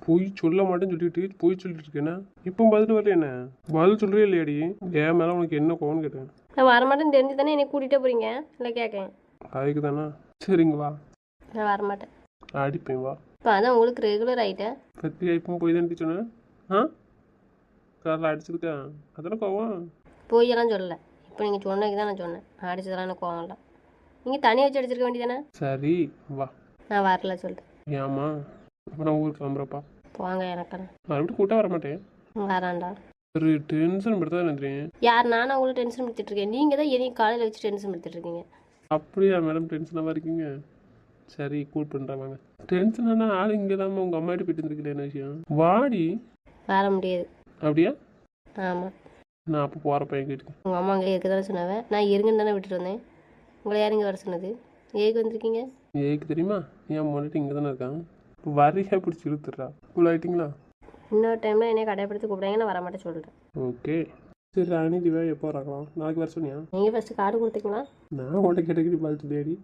பொய் சொல்ல மாட்டேன்னு சொல்லிட்டு பொய் சொல்லிட்டு இருக்கேன்னா இப்போ பதில் வரல என்ன பதில் சொல்கிறே இல்லையாடி என் மேலே உனக்கு என்ன கோவம்னு கேட்டேன். நான் வரமாட்டேன்னு தெரிஞ்சு தானே என்னை கூட்டிகிட்டே போகிறீங்க, இல்லை கேட்கேன். அதுக்கு தானே சரிங்க வா. நான் வரமாட்டேன். அடிப்பேன் வா. இப்போ அதான் உங்களுக்கு ரெகுலர் ஆகிட்டேன். பத்தியா இப்போ போய் தான் சொன்னேன். ஆ காரில் அடிச்சிருக்கேன் அதெல்லாம் கோவம். போயெல்லாம் சொல்லலை. இப்போ நீங்கள் சொன்னதுக்கு தான் நான் சொன்னேன். அடிச்சதெல்லாம் எனக்கு கோவம் இல்லை. நீங்கள் தனியாக வச்சு அடிச்சிருக்க வேண்டியதானே. சரி வா. நான் வரல சொல்லிட்டேன். ஏம்மா அப்போ நான் ஊருக்கு கிளம்புறப்பா. போங்க எனக்கான. மறுபடியும் கூட்ட வர மாட்டேன். வரான்டா. ஒரு டென்ஷன் படுத்தா நினைக்கிறேன். யார் நானும் அவ்வளோ டென்ஷன் படுத்திட்டு இருக்கேன். நீங்கள் தான் என்னையும் காலையில் வச்சு டென்ஷன் படுத்திட்டு இருக்கீங்க. அப்படியா மேடம் டென்ஷனாக இருக்கீங்க. சரி கூல் பண்ணுறேன் வாங்க. டென்ஷனானா ஆள் இங்கே தான் உங்கள் அம்மாட்ட போயிட்டு இருந்துருக்கல என்ன விஷயம். வாடி. வர முடியாது. அப்படியா? ஆமாம். நான் அப்போ போகிற பையன் கேட்டு. உங்கள் அம்மா அங்கே இருக்க தானே சொன்னாவேன். நான் இருங்கன்னு தானே விட்டுட்டு வந்தேன். உங்களை யார் இங்கே வர சொன்னது? ஏக்கு வந்திருக்கீங்க? ஏக்கு தெரியுமா என் முன்னாடி இங்கே தானே இருக்கான். இப்போ வரையா பிடிச்சி இழுத்துட்றா. கூல் ஆகிட்டிங்களா? இன்னொரு டைமில் என்னை கடைப்பிடித்து கூப்பிடாங்க, நான் வரமாட்டேன் சொல்லிட்டேன். ஓகே சரி ராணி திவா எப்போ வராங்களாம்? நாளைக்கு வர சொன்னியா? நீங்கள் ஃபஸ்ட்டு கார்டு கொடுத்தீங்களா? நான் உன்ட்ட கேட்டகிரி பார்த்து சொல்லியாடி.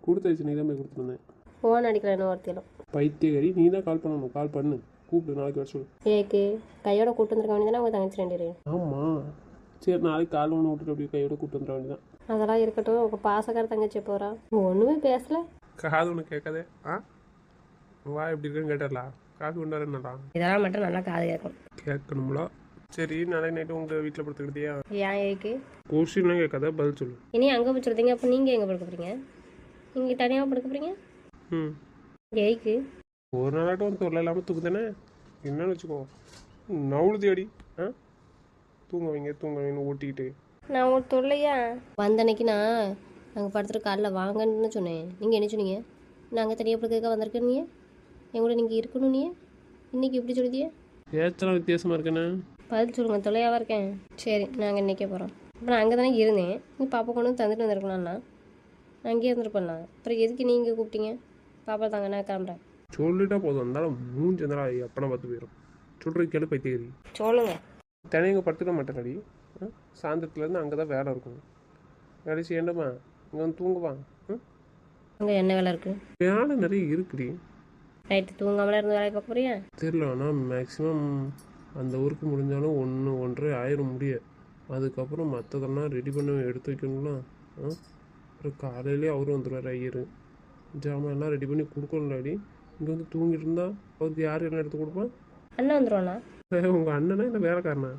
கொடுத்தாச்சு நீ தான் போய் கொடுத்துருந்தேன். ஃபோன் அடிக்கல இன்னும் ஒருத்திலும். பைத்தியகாரி நீ தான் கால் பண்ணணும். கால் பண்ணு கூப்பிடு நாளைக்கு வர சொல்லு. ஏக்கு கையோட கூப்பிட்டு வந்துருக்க வேண்டியதானே உங்கள் தங்கச்சி 2 பேரையும். ஆமாம் சரி நாளைக்கு கால் ஒன்று விட்டுட்டு அப்படியே கையோட கூப்பிட்டு வந்துட வேண்டியதான். அதெல்லாம் இருக்கட்டும். உங்கள் பாசக்கார தங்கச்சி போகிறா? ஒன்றுமே பேசலை. காது ஒன்று கேட்காதே. வா எப்படி இருக்குன்னு கேட்டார்லா. காது கொண்டாரு என்னடா இதெல்லாம் மட்டும் நல்லா காது கேட்கும். கேட்கணும்ல. சரி நாளைக்கு நைட்டு உங்கள் வீட்டில் படுத்துக்கிட்டியா? ஏன் ஏக்கு? கொஸ்டின்லாம் கேட்காத பதில் சொல்லு. இனி அங்கே பிடிச்சிருந்தீங்க. அப்போ நீங்கள் எங்கே படுக்க போகிறீங்க? நீங்கள் தனியாக படுக்க போகிறீங்க? ஏக்கு ஒரு நாளாட்டும் வந்து தொல்லை இல்லாமல் தூக்கு தானே என்னன்னு வச்சுக்கோ. நவுளுதி அடி. தூங்க வைங்க ஓட்டிக்கிட்டு. நான் ஒரு தொல்லையா வந்தன்னைக்கு நான் அங்கே படுத்துட்டு காலைல வாங்கன்னு சொன்னேன். நீங்கள் என்ன சொன்னீங்க? நாங்கள் தனியாக படுக்கிறதுக்காக வந்திருக்கேன். நீ என் கூட நீங்கள் இருக்கணும். நீ இன்றைக்கி இப்படி சொல்லுதியே. ஏற்றலாம் வித்தியாசமாக இருக்கேண்ணே. பதில் சொல்லுங்கள். தொல்லையாவாக இருக்கேன். சரி நாங்கள் இன்றைக்கே போகிறோம். அப்புறம் அங்கே தானே இருந்தேன். நீ பாப்பா கொண்டு வந்து தந்துட்டு வந்திருக்கலாம்ண்ணா. நான் அங்கேயே இருந்துருப்பேண்ணா. அப்புறம் எதுக்கு நீங்கள் கூப்பிட்டீங்க? பாப்பா தாங்க நான் கிளம்புறேன். சொல்லிட்டா போதும். இருந்தாலும் மூஞ்சி இருந்தாலும் அப்பனா பார்த்து போயிடும். சொல்கிறது கேளு பைத்தியகாரி. சொல்லுங்கள். தனியாக இங்கே படுத்துக்க மாட்டேன். சாயந்தரத்துலேருந்து அங்கே தான் வேலை இருக்கும். வேலை செய்யண்டமா இங்கே வந்து தூங்குவான். அங்கே என்ன வேலை இருக்குது? வேலை நிறைய இருக்குடி. நைட்டு தூங்காமலே இருந்து வேலைக்கு பார்க்க போறியா? தெரியல. ஆனால் மேக்ஸிமம் அந்த ஊருக்கு முடிஞ்சாலும் 1-1:30 ஆயிரம் முடிய. அதுக்கப்புறம் மற்றதெல்லாம் ரெடி பண்ண எடுத்து வைக்கணும்னா அப்புறம் காலையிலே அவரும் வந்துடுவார். ஐயர் ஜாமான் எல்லாம் ரெடி பண்ணி கொடுக்கணும்லாடி. இங்கே வந்து தூங்கிட்டு இருந்தா அவருக்கு யார் எல்லாம் எடுத்து கொடுப்பான்? அண்ணன் வந்துடுவாண்ணா. உங்கள் அண்ணனா இல்லை வேலைக்காரனா?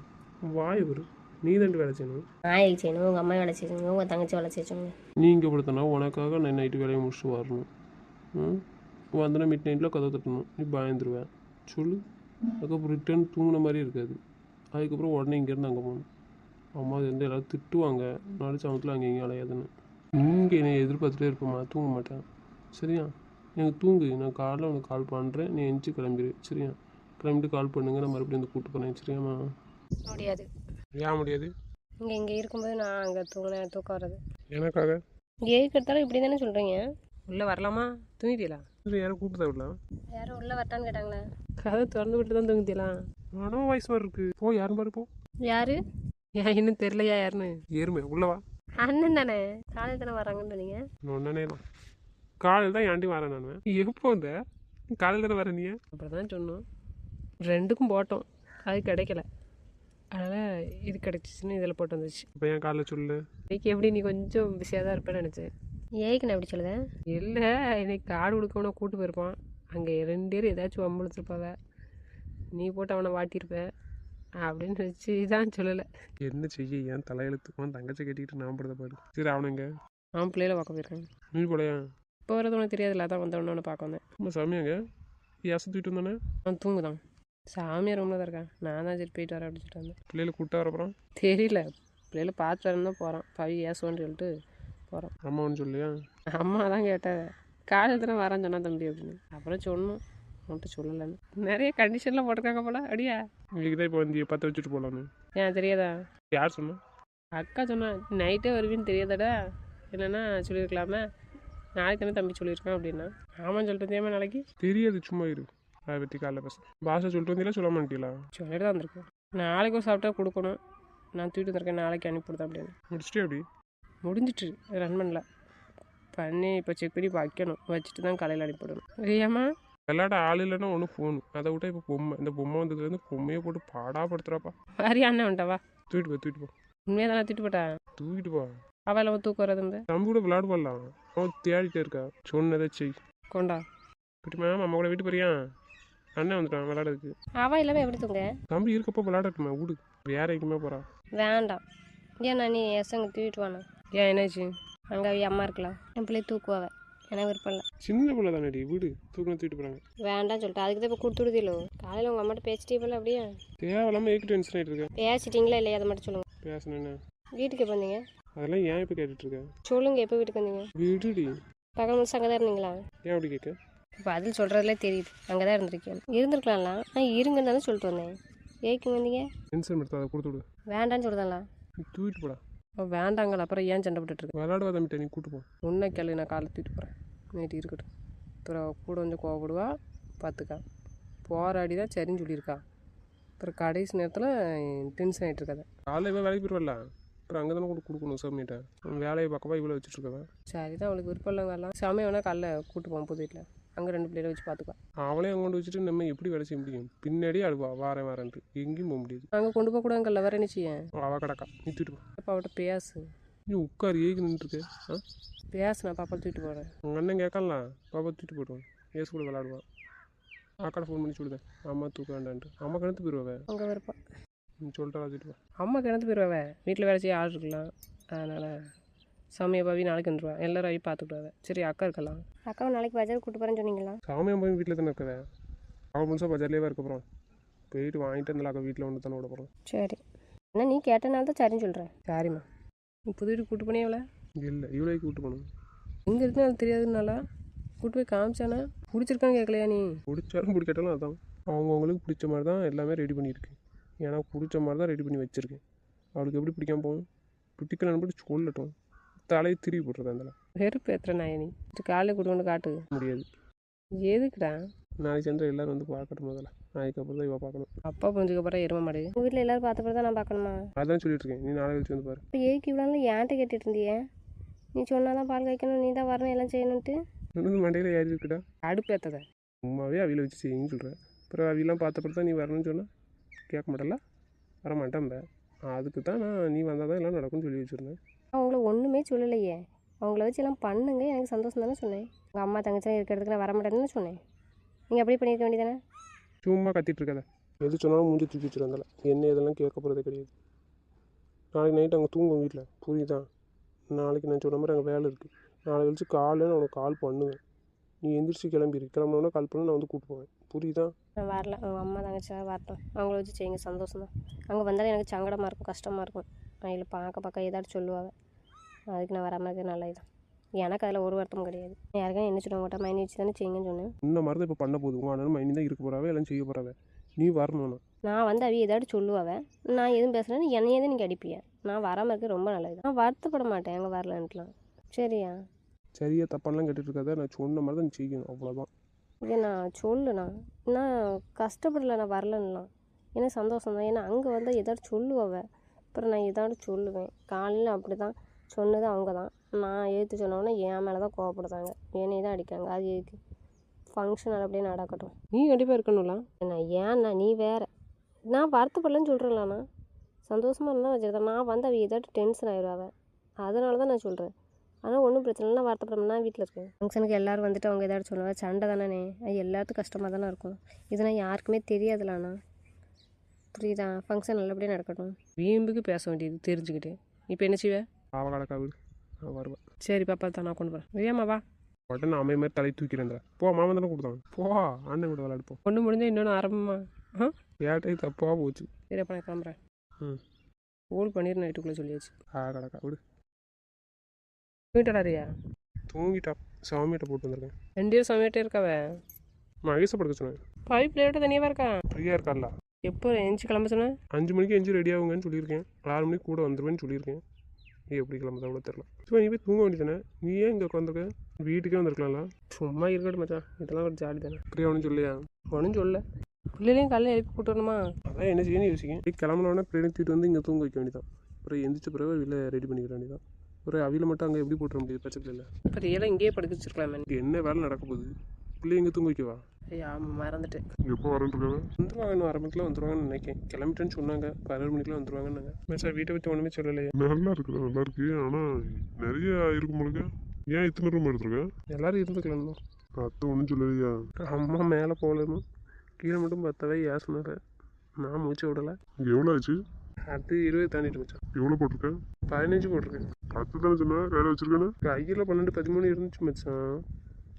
வாய் வரும். நீ தான் வேலை செய்யணும். நான் எதுக்கு செய்யணும்? உங்கள் அம்மா வேலை செய்யணும், உங்கள் தங்கச்சி வேலை செய்யணும். நீ இங்கே படுத்தனா உனக்காக நான் நைட்டு வேலையை முடிச்சுட்டு வரணும். வந்தனா மிட் நைட்டில் கதை தட்டணும். நீ பயந்துருவேன் சொல்லு. அதுக்கப்புறம் ரிட்டர்ன் தூங்கின மாதிரி இருக்காது. அதுக்கப்புறம் உடனே இங்கேருந்து அங்கே போகணும். அம்மா வந்து எல்லோரும் திட்டுவாங்க. நாலு சமத்தில் அங்கே இங்கே அலையாதுன்னு. இங்கே என்னை எதிர்பார்த்துட்டே இருப்போம்மா. தூங்க மாட்டேன் சரியா? எனக்கு தூங்கு. நான் காலைல உனக்கு கால் பண்ணுறேன். நீ எந்திச்சு கிளம்பிடு சரியா? கிளம்பிட்டு கால் பண்ணுங்க. நான் மறுபடியும் வந்து கூப்பிட்டு போனேன் சரியாம்மா? முடியாது. ஏன் முடியாது? இங்கே இருக்கும்போது நான் அங்கே தூங்கினேன். தூக்கம் வர்றது எனக்காக. ஏக்கு எடுத்தாலும் இப்படி தானே சொல்கிறீங்க? உள்ளே வரலாமா? தூங்கிட்டீங்களா? யாரும் கூப்பிட்டு விடலாம். யாரும் உள்ளே வரட்டான்னு கேட்டாங்களே. கதை திறந்து விட்டு தான் தூங்கிட்டீங்களா? மனம் வயசு மாதிரி இருக்கு. போ யாரும் பாரு போ. யாரு? ஏன் இன்னும் தெரியலையா யாருன்னு? ஏறுமே உள்ளவா. அண்ணன் தானே. காலையில் தானே வராங்கன்னு சொன்னீங்க. ஒன்னே தான் காலையில் தான் ஏன்டி வரேன் நான். எப்போ வந்த? காலையில் தானே வரேன். நீ அப்படி தான் சொன்னோம். 2க்கும் போட்டோம். அது கிடைக்கல. அதனால் இது கிடச்சிச்சின்னு இதில் போட்டு வந்துச்சு. இப்போ என் காலையில் சொல்லு. இன்னைக்கு எப்படி நீ கொஞ்சம் பிஸியாக தான் இருப்பேன்னு நினச்சேன். ஏக்கு நான் எப்படி சொல்லுதேன்? இல்லை இன்னைக்கு காடு கொடுக்கவன கூட்டு போயிருப்பான். அங்கே 2 பேர் ஏதாச்சும் வம்பளுத்துருப்பாவ. நீ போட்டு அவனை வாட்டியிருப்ப அப்படின்னு வச்சு தான் சொல்லலை. என்ன செய்ய? ஏன் தலையெழுத்துக்குவான் தங்கச்சி கட்டிக்கிட்டு நான் படுத்த பாரு. சரி அவனுங்க அவன் பிள்ளையில பார்க்க போயிருக்காங்க. நீ போலையா? இப்போ வரது உனக்கு தெரியாதுல்ல. அதான் வந்தவொன்னே பார்க்க வந்தேன். நம்ம சாமியாங்க அசத்துட்டு வந்தானே. அவன் தூங்குதான். சாமியார் ரூமில் தான் இருக்கான். நான் தான் சரி போயிட்டு வரேன் அப்படின்னு சொல்லிட்டு வந்தேன். பிள்ளைகளை கூப்பிட்டா வரப்புறம் தெரியல. பிள்ளையில பார்த்து வரேன்னு தான் போகிறான். பவி ஏசுவான்னு சொல்லிட்டு போகிறான். அம்மான்னு சொல்லியா? அம்மா தான் கேட்டாங்க. காலையில் தானே வரேன்னு சொன்னா தம்பி அப்படின்னு. அப்புறம் சொன்னோம். அவன்கிட்ட சொல்லலைன்னு. நிறைய கண்டிஷன்லாம் போட்டிருக்காங்க போல. அப்படியா? இன்னைக்கு தான் இப்போ வந்து 10 வச்சுட்டு போகலான்னு. ஏன் தெரியாதா? யார் சொன்னா? அக்கா சொன்னா. நைட்டே வருவீன்னு தெரியாதடா. இல்லைன்னா சொல்லியிருக்கலாமே. நாளைக்கு தானே தம்பி சொல்லியிருக்கான் அப்படின்னா. ஆமான்னு சொல்லிட்டு வந்தியாமா நாளைக்கு? தெரியாது சும்மா இரு. அதை பற்றி காலைல பேச. பாஷா சொல்லிட்டு வந்தீங்களா சொல்ல மாட்டீங்களா? சொல்லிட்டு தான் வந்திருக்கேன். நாளைக்கும் சாப்பிட்டா கொடுக்கணும். நான் தூக்கிட்டு வந்திருக்கேன். நாளைக்கு அனுப்பிவிடுதேன் அப்படின்னு. முடிச்சுட்டே அப்படி முடிஞ்சிட்டு ரன் பண்ணல. பண்ணி இப்போ செக் பண்ணி வைக்கணும். வச்சுட்டு தான் காலையில் அனுப்பிவிடணும். ரியாம்மா விளையாட ஆள் இல்லைன்னா ஒன்றும் ஃபோனு அதை விட்டா இப்போ பொம்மை இந்த பொம்மை வந்ததுலேருந்து பொம்மையை போட்டு பாடாப்படுத்துறாப்பா. மாதிரி அண்ணன் வந்துட்டவா தூக்கிட்டு போ உண்மையாக தானே தூக்கிட்டு போட்டா தூக்கிட்டு போ. அவள் அவன் தூக்கம் வராது தம்பி கூட விளையாடுவாள்லாம். அவன் தேடிட்டே இருக்கா. சொன்னதை செய். கொண்டா குட்டிமா அம்மா கூட வீட்டு போறியா? அண்ணன் வந்துட்டான் விளையாடுறதுக்கு. அவள் இல்லாமல் எப்படி தூங்க தம்பி இருக்கப்போ விளையாடட்டுமா வீடு வேற எங்கேயுமே போறா. வேண்டாம் ஏன்னா நீ எசங்க தூக்கிட்டு வாண்ணா. ஏன் என்னாச்சு? அங்கே அம்மா இருக்கலாம் என் பிள்ளைய தூக்குவாவ எனக்கு விருப்பம் இல்லை. சின்ன பிள்ளை தானடி வீடு தூக்கணும் தூக்கிட்டு போறாங்க. வேண்டாம்னு சொல்லிட்டு அதுக்கு தான் இப்போ கொடுத்துடுதில்லோ. காலையில் உங்கள் அம்மாட்ட பேசிட்டே போல அப்படியே தேவையில்லாம ஏக்கு டென்ஷன் ஆகிட்டு இருக்கேன். பேசிட்டீங்களா இல்லையா அதை மட்டும் சொல்லுங்கள். பேசணுன்னு வீட்டுக்கு எப்போ வந்தீங்க? அதெல்லாம் ஏன் இப்போ கேட்டுட்டு இருக்கேன்? சொல்லுங்க எப்போ வீட்டுக்கு வந்தீங்க? வீடுடி. பகல் முழுசு அங்கே தான் இருந்தீங்களா? ஏன் அப்படி கேட்க? இப்போ அதில் சொல்கிறதுலே தெரியுது அங்கே தான் இருந்திருக்கேன். இருந்திருக்கலாம்லாம் நான் இருங்கன்னு தானே சொல்லிட்டு வந்தேன். ஏக்கு வந்தீங்க? டென்ஷன் எடுத்து அதை கொடுத்து விடு. வேண்டான்னு சொல்லுதாங்களா? தூக்கிட்டு போடா. வேண்டாங்களா அப்புறம் ஏன் சண்டை போட்டுட்ருக்கு? விளையாடுவா தம்பிட்ட நீ கூட்டு போ. உன்னை கேளு நான் காலை தூக்கிட்டு போகிறேன். நைட்டு இருக்கட்டும். அப்புறம் கூட கொஞ்சம் கோவப்படுவா பார்த்துக்கா. போராடி தான் சரின்னு சொல்லியிருக்கா. அப்புறம் கடைசி நேரத்தில் டென்ஷன் ஆகிட்டு இருக்காத. காலையில் இவன் வேலைக்கு போயிடுவல அப்புறம் அங்கே தானே கூட கொடுக்கணும் சாமிகிட்ட. வேலையை பக்கமாக இவ்வளோ வச்சுட்ருக்கவன். சரி தான் அவளுக்கு விருப்பம் இல்லைங்கலாம். சாமியை வேணால் காலைல கூப்பிட்டு போவோம் புது வீட்டில். அங்கே 2 பிள்ளைகளை வச்சு பார்த்துக்கலாம். அவளே அங்கே கொண்டு வச்சுட்டு நம்ம எப்படி வேலை செய்ய முடியும்? பின்னாடியே அழுவா வாரேன்ட்டு எங்கேயும் போக முடியாது. அங்கே கொண்டு போகக்கூடாதுங்கல்ல வேறு என்ன செய்ய? அவள் கிடக்கா நீ தூக்கிட்டு போ. அப்போ அவட்ட பேசு. நீ உட்கார் ஏக்கு நின்றுருக்கு. பேசு நான் பாப்பா தூக்கிட்டு போகிறேன். உங்கள் அண்ணன் கேட்கலாம் பாப்பா தூக்கிட்டு போய்டுவான். ஏசு கூட விளாடுவான். அக்காட ஃபோன் பண்ணி சொல்லுதேன் அம்மா தூக்க வேண்டான்ட்டு. அம்மா கிணத்து போயிடுவாவே. அங்கே விருப்பம் நீ சொல்லிட்டா தூக்கிட்டு வா. அம்மா கிணத்து போயிடுவாவே. வீட்டில் வேலை செய்ய ஆள் இருக்கலாம். அதனால் சாமியை பாவி நாளைக்கு வந்துடுவேன். எல்லோரும் ஆகி பார்த்துக்கிடுவாங்க. சரி அக்கா இருக்கலாம். அக்காவை நாளைக்கு பஜார் கூப்பிட்டு போகிறேன்னு சொன்னீங்களா? சாமியை போய் வீட்டில் தானே இருக்கவே. அவள் முழுசாக பஜார்லேயே இருக்க போகிறோம். போயிட்டு வாங்கிட்டு இருந்தாலும் அக்கா வீட்டில் வந்து தானே விட போகிறோம். சரி என்ன நீ கேட்டனால தான் சரின்னு சொல்கிறேன். சரிம்மா நீ புது வீட்டுக்கு கூப்பிட்டு போனே எவ்வளோ? இல்லை இவ்வளோக்கு கூப்பிட்டு போகணும். எங்கே இருக்குன்னு அது தெரியாதுனால கூப்பிட்டு போய் காமிச்சானே பிடிச்சிருக்கான்னு கேட்கலையா நீ? பிடிச்சாலும் பிடிக்கட்டாலும் அதான் அவங்கவுங்களுக்கு பிடிச்ச மாதிரி தான் எல்லாமே ரெடி பண்ணியிருக்கு. எனக்கு பிடிச்ச மாதிரி தான் ரெடி பண்ணி வச்சுருக்கேன். அவளுக்கு எப்படி பிடிக்காம போகும்? பிடிக்கலன்னு போட்டு சொல்லட்டும். தலையை திருப்பி போட்டுருது அந்த வெறுப்பு எத்தனை நாயனி காலையில் கூட்டு கொண்டு காட்டு முடியாது. எதுக்குடா? நாளைக்கு சென்று எல்லோரும் வந்து பார்க்கட்டும். முதல்ல அதுக்கப்புறம் தான் இவ பார்க்கணும். அப்பா புரிஞ்சுக்க போகிற எரும மாடு உங்கள் வீட்டில் எல்லோரும் பார்த்த பிறகு தான் நான் பார்க்கணுமா? அதான் சொல்லிட்டு இருக்கேன். நீ நாளை கழிச்சு வந்து பாரு. இப்போ ஏக்கு இவ்வளோ ஏன்ட்ட கேட்டுட்டு இருந்தியே? நீ சொன்னாதான் பால் காய்க்கணும் நீ தான் வரணும் எல்லாம் செய்யணுன்ட்டு இன்னும் மண்டையில் ஏறி இருக்குடா. அடுப்பு ஏற்றத சும்மாவே அவியில் வச்சு செய்யுன்னு சொல்கிறேன். அப்புறம் அவியெல்லாம் பார்த்தப்பறம் தான் நீ வரணும்னு சொன்னால் கேட்க மாட்டல வரமாட்டேன்ப. அதுக்கு தான் நான் நீ வந்தால் தான் எல்லாம் நடக்கும்னு சொல்லி வச்சுருந்தேன். அவங்கள ஒன்றுமே சொல்லலையே. அவங்கள வச்சு எல்லாம் பண்ணுங்க எனக்கு சந்தோஷம் தானே சொன்னேன். உங்கள் அம்மா தங்கச்சிலாம் இருக்கிறதுக்கு நான் வரமாட்டேன்னு சொன்னேன். நீங்கள் அப்படியே பண்ணியிருக்க வேண்டியதானே? சும்மா கத்திட்டு இருக்காத. எது சொன்னாலும் மூஞ்சி தூக்கி வச்சுருந்தால என்ன இதெல்லாம் கேட்க போகிறதே கிடையாது. நாளைக்கு நைட்டு அங்கே தூங்கும் வீட்டில் புரியுதா? நாளைக்கு நான் சொன்ன மாதிரி அங்கே வேலை இருக்குது. நாளை கழிச்சு காலையில் நான் உனக்கு கால் பண்ணுவேன். நீ எந்திரிச்சு கிளம்பினோன்னா கால் பண்ணி நான் வந்து கூப்பிட்டு போவேன். புரியுதா? நான் வரல. உங்கள் அம்மா தங்கச்சியாக வரட்டும். அவங்கள வச்சு செய்யுங்க சந்தோஷம் தான். அங்கே வந்தாலும் எனக்கு சங்கடமாக இருக்கும் கஷ்டமாக இருக்கும். நான் இல்லை பார்க்க ஏதாச்சும் சொல்லுவாங்க. அதுக்கு நான் வராமல் இருக்கிறது நல்லது தான். எனக்கு அதில் ஒரு வருத்தமும் கிடையாது. யாருக்கும் என்ன சொல்லுவாங்க மாட்டா மைனி வச்சு தானே செய்யுங்கன்னு சொன்னேன். இந்த மாதிரி தான் இப்போ பண்ண போகுது. உங்கள் அண்ணன் மைனி தான் இருக்க போகிறாவே எல்லாம் செய்ய போகிறாவே. நீ வரணும்னா நான் வந்து அவி ஏதாச்சும் சொல்லுவாவே. நான் எதுவும் பேசுகிறேன்னு என்னையே தான் நீங்கள் அடிப்பீங்க. நான் வராமல் இருக்க ரொம்ப நல்லது. நான் வருத்தப்பட மாட்டேன் அங்கே வரலன்ட்டுலாம். சரியா? சரியா தப்பானலாம் கேட்டுட்டு இருக்காத. நான் சொன்ன மாதிரி தான் நீ செய்யணும். அவ்வளோதான். இதே நான் சொல்லுண்ணா நான் கஷ்டப்படல நான் வரலன்னுலாம் எனக்கு சந்தோஷம் தான். ஏன்னா அங்கே வந்து ஏதாச்சும் சொல்லுவாவே. அப்புறம் நான் ஏதாச்சும் சொல்லுவேன். காலையில் அப்படி தான் சொன்னது அவங்க தான். நான் எழுத்து சொன்னோன்னே என் மேலே தான் கோவப்படுத்தாங்க. என்னையே தான் அடிக்காங்க. அது எதுக்கு? ஃபங்க்ஷன் அப்படியே நடக்கட்டும். நீ கண்டிப்பாக இருக்கணும்லாம். நான் ஏன்னா நீ வேறு. நான் வருத்தப்படலன்னு சொல்கிறேன்லாண்ணா. சந்தோஷமாக இருந்தால் வச்சுருக்கேன். நான் வந்து அவள் ஏதாச்சும் டென்ஷன் ஆயிடுவாங்க. அதனால தான் நான் சொல்கிறேன். ஆனால் ஒன்றும் பிரச்சனை இல்லை. வருத்தப்படாமல் நான் வீட்டில் இருக்கேன். ஃபங்க்ஷனுக்கு எல்லோரும் வந்துட்டு அவங்க ஏதாச்சும் சொல்லுவாங்க. சண்டை தானே. அது எல்லாத்துக்கும் கஷ்டமாக தானே இருக்கும். இதனால் யாருக்குமே தெரியாதுலாண்ணா. புரியுதா? ஃபங்க்ஷன் நல்லபடியாக நடக்கட்டும். வீம்புக்கு பேச வேண்டியது தெரிஞ்சுக்கிட்டு இப்போ என்ன செய்வேன்? அவகடக்கா வீடு வருவேன். சரி பாப்பா தான் நான் கொண்டு போகிறேன். விரியாமா வா. உடனே அம்மை மாதிரி தலையை தூக்கிறேன். போ மாமன் தானே கொடுத்தாங்க. போ அண்ணன் கூட விளையாடுப்போம். ஒன்று முடிஞ்சால் இன்னொன்று ஆரம்பமா? ஏட்டையும் தப்பாக போச்சு. சரி அப்போ நான் கிளம்புறேன். ஓல் பண்ணிடு நைட்டுக்குள்ளே சொல்லியாச்சு. கடக்கா விடு. தூங்கிட்டாரியா? தூங்கிட்டா. சாமியிட்ட போட்டு வந்திருக்கேன். 2 பேரும் சமையட்டே இருக்காவே. மகேஷை படுக்க சொன்னேன். பைப் லேட்டாக தனியாக இருக்கா? ஃப்ரீயாக இருக்கார்ல. எப்போ எஞ்சி கிளம்ப சொன்னேன்? 5 மணிக்கு எஞ்சி ரெடி ஆகுங்கன்னு சொல்லியிருக்கேன். 6 மணிக்கு கூட வந்துடுவேன்னு சொல்லியிருக்கேன். நீ எப்படி கிளம்புறதா கூட தெரில. சும்மா நீ போய் தூங்க வேண்டியதானே. நீ ஏன் இங்கே உட்காந்துருக்க? வீட்டுக்கே வந்திருக்கலாம்ல. சும்மா இருக்கட்டும் மச்சான். இதெல்லாம் ஒரு ஜாலி தானே. ஃப்ரீயாக ஒன்றும் சொல்லியா? ஒன்றும் சொல்ல. பிள்ளைகளையும் காலையில் எழுப்பி கூட்டு வரணுமா? அதான் என்ன செய்யணும் யோசிக்கேன். கிளம்புனோடனே பிள்ளைங்க தூக்கிட்டு வந்து இங்கே தூங்க வைக்க வேண்டியதான். அப்புறம் எந்திரிச்ச பிறகு வீட்டில் ரெடி பண்ணிக்க வேண்டியதான். ஒரு அவியில் மட்டும் அங்கே எப்படி போட்டுற முடியாது? பிரச்சனை இல்லை. இப்போ ரியலாக இங்கேயே படுக்க வச்சிருக்கலாமே. என்ன வேலை நடக்க போகுது? பிள்ளை எங்கே தூங்க வைக்கவா? ஐயா ஆமாம் மறந்துட்டேன். எப்போ வரேன்னு இருக்காங்க? வந்துருவாங்க, இன்னும் அரை மணிக்கெலாம் வந்துருவாங்கன்னு நினைக்கிறேன். கிளம்பிட்டேன்னு சொன்னாங்க, 11 மணிக்கெலாம் வந்துருவாங்கன்னாங்க. மச்சான் வீட்டை பற்றி ஒன்றுமே சொல்லலையே. நல்லா இருக்குது, நல்லா இருக்கு. ஆனால் நிறைய இருக்கும் உங்களுக்கு. ஏன் இத்தனை ரூம் எடுத்துருக்கேன்? எல்லோரும் இருந்துக்கலாம் தான். அத்தை ஒன்றும் சொல்லலையா? அம்மா மேலே போகலன்னு கீழே மட்டும் பத்தவே ஏசுனாரு. நான் மூச்சு விடலை. எவ்வளோ ஆச்சு? அது 20 தாண்டிட்டு மச்சான். எவ்வளோ போட்டிருக்கேன்? 15 போட்டிருக்கேன். அத்தை தானே சொன்னா கையில் வச்சிருக்கேன்னு. கையில் 12 13 இருந்துச்சு மச்சான்.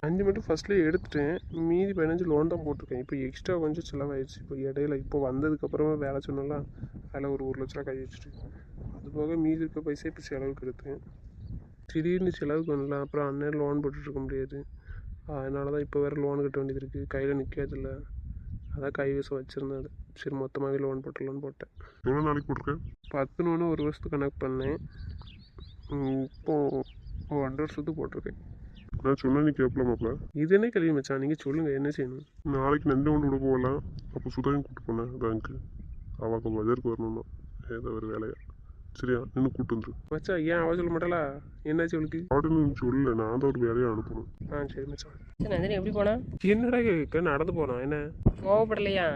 5 மட்டும் ஃபஸ்ட்லேயே எடுத்துட்டேன், மீதி 15 லோன் தான் போட்டிருக்கேன். இப்போ எக்ஸ்ட்ரா கொஞ்சம் செலவாயிடுச்சு. இப்போ இடையில இப்போ வந்ததுக்கப்புறமா வேலை சொன்னலாம், அதில் ஒரு 1 லட்ச ரூபா கை வச்சுட்டு, அது போக மீதி இருக்க பைசா இப்போ செலவுக்கு எடுத்தேன். திடீர்னு செலவுக்கு வரலாம், அப்புறம் அண்ணன் லோன் போட்டுட்ருக்க முடியாது. அதனால தான் இப்போ வேறு லோன் கட்ட வேண்டியது இருக்குது, கையில் நிற்காதில்ல. அதான் கைவசம் வச்சுருந்தேன். அது சரி மொத்தமாகவே லோன் போட்டுடலான்னு போட்டேன். எவ்வளோ நாளைக்கு போட்டிருக்கேன்? 10 1 வருஷத்துக்கு கணக்கு பண்ணேன். இப்போது 2 வருஷத்துக்கு போட்டிருக்கேன். நான் சொன்னா நீ கேட்கலாமாப்ல? இது என்ன கேள்வி மச்சான், நீங்கள் சொல்லுங்கள் என்ன செய்யணும். நாளைக்கு நன்றி கொண்டு விட போகலாம். அப்போ சுதாயும் கூப்பிட்டு போனேன் பேங்க்கு. அவக்கு பஜாருக்கு வரணும்னா ஏதோ ஒரு வேலையா. சரியா நின்று கூப்பிட்டு வந்துரு. மச்சான் ஏன் அவ சொல்ல மாட்டாளா, என்னாச்சு அவளுக்கு? அப்படின்னு சொல்லல, நான் தான் ஒரு வேலையை அனுப்பணும். சரி மச்சான். சரி நந்தினி எப்படி போனா? என்னடா கேட்க, நடந்து போனான் என்ன? கோவப்படலையா?